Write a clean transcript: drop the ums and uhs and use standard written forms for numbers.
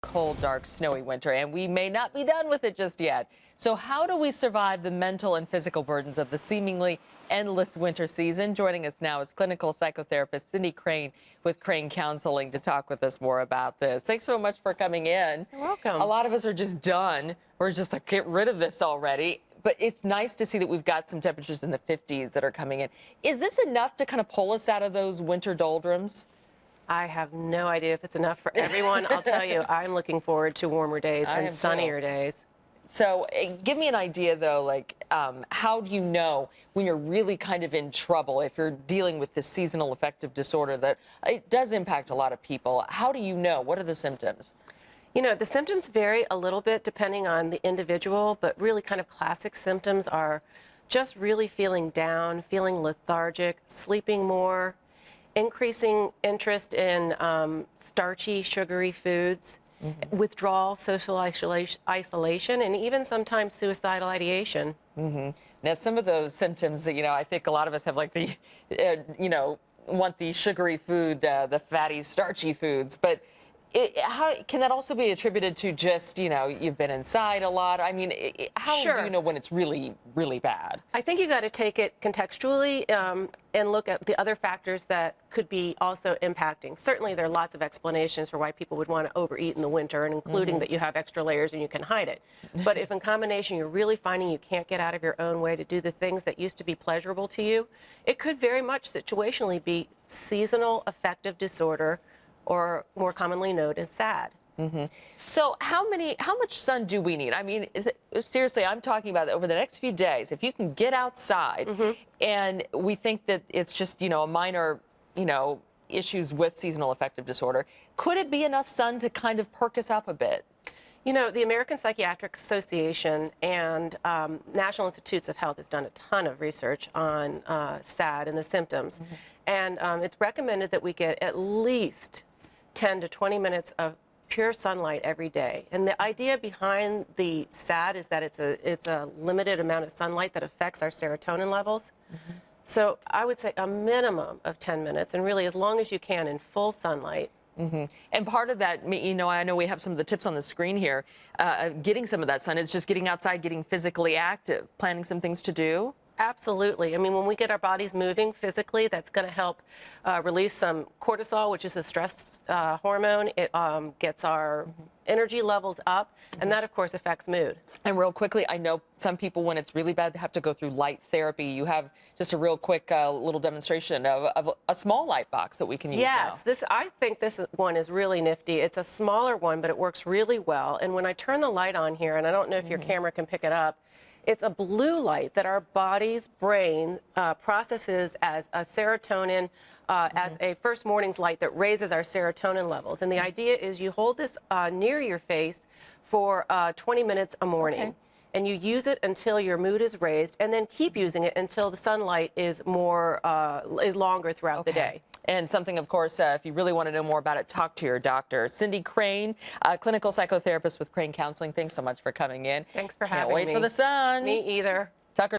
Cold, dark, snowy winter, and we may not be done with it just yet. So how do we survive the mental and physical burdens of the seemingly endless winter season? Joining us now is clinical psychotherapist Cindy Crane with Crane Counseling to talk with us more about this. Thanks so much for coming in. You're welcome. A lot of us are just done. We're just like, get rid of this already. But it's nice to see that we've got some temperatures in the 50s that are coming in. Is this enough to kind of pull us out of those winter doldrums? I have no idea if it's enough for everyone. I'll tell you, I'm looking forward to warmer days I and am too. sunnier days. So give me an idea, though, like how do you know when you're really kind of in trouble if you're dealing with this seasonal affective disorder that it does impact a lot of people? How do you know? What are the symptoms? You know, the symptoms vary a little bit depending on the individual, but really kind of classic symptoms are just really feeling down, feeling lethargic, sleeping more, increasing interest in starchy, sugary foods, withdrawal, social isolation, and even sometimes suicidal ideation. Now, some of those symptoms that, I think a lot of us have like the, want the sugary food, the fatty, starchy foods, but how can that also be attributed to just, you've been inside a lot? I mean, how do you know when it's really, really bad? I think you got to take it contextually and look at the other factors that could be also impacting. Certainly, there are lots of explanations for why people would want to overeat in the winter, and including that you have extra layers and you can hide it. But if in combination you're really finding you can't get out of your own way to do the things that used to be pleasurable to you, it could very much situationally be seasonal affective disorder, or more commonly known as SAD. So how much sun do we need? I mean, seriously, I'm talking about over the next few days, if you can get outside and we think that it's just, a minor, issues with seasonal affective disorder, could it be enough sun to kind of perk us up a bit? You know, the American Psychiatric Association and National Institutes of Health has done a ton of research on SAD and the symptoms. And it's recommended that we get at least 10 to 20 minutes of pure sunlight every day. And the idea behind the SAD is that it's a limited amount of sunlight that affects our serotonin levels. So I would say a minimum of 10 minutes, and really as long as you can in full sunlight. And part of that, I know we have some of the tips on the screen here. Getting some of that sun is just getting outside, getting physically active, planning some things to do. Absolutely. I mean, when we get our bodies moving physically, that's going to help release some cortisol, which is a stress hormone. It gets our energy levels up, and that, of course, affects mood. And real quickly, I know some people, when it's really bad, they have to go through light therapy. You have just a real quick little demonstration of a small light box that we can use now. Yes, I think this one is really nifty. It's a smaller one, but it works really well. And when I turn the light on here, and I don't know if your camera can pick it up, it's a blue light that our body's brain processes as a serotonin, as a first morning's light that raises our serotonin levels. And the idea is you hold this near your face for 20 minutes a morning. And you use it until your mood is raised, and then keep using it until the sunlight is longer throughout the day. And something, of course, if you really want to know more about it, talk to your doctor. Cindy Crane, clinical psychotherapist with Crane Counseling. Thanks so much for coming in. Thanks for having me. Can't wait for the sun. Me either.